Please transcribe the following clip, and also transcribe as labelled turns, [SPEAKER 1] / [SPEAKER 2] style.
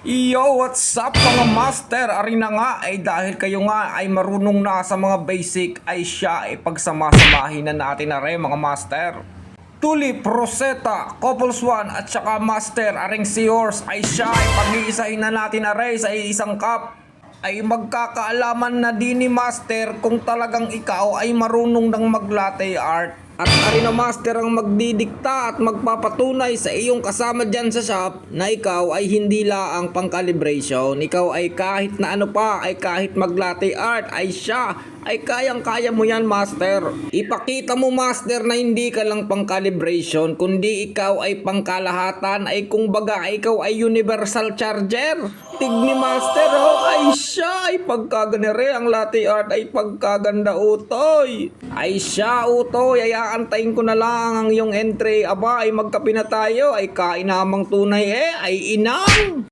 [SPEAKER 1] Yo, what's up mga master? Ari na nga ay dahil kayo nga ay marunong na sa mga basic ay siya ay pagsamasamahin na natin na rin mga master. Tulip, Rosetta, Couples 1 at saka Master Aring si Yours ay siya ay pag-iisahin na natin na rin sa isang cup. Ay magkakaalaman na din ni Master kung talagang ikaw ay marunong ng mag-latte art. At ari na Master ang magdidikta at magpapatunay sa iyong kasama dyan sa shop na ikaw ay hindi laang pang calibration. Ikaw ay kahit na ano pa, ay kahit mag-latte art ay siya ay kayang-kaya mo yan Master. Ipakita mo Master na hindi ka lang pang calibration kundi ikaw ay pangkalahatan, ay kung baga ikaw ay universal charger. Tigni Master ay siya ay pagkaganere ang latte art ay pagkaganda utoy. Ay siya utoy ay aantayin ko na lang ang iyong entry. Aba ay magkape na tayo ay kain namang tunay ay inang.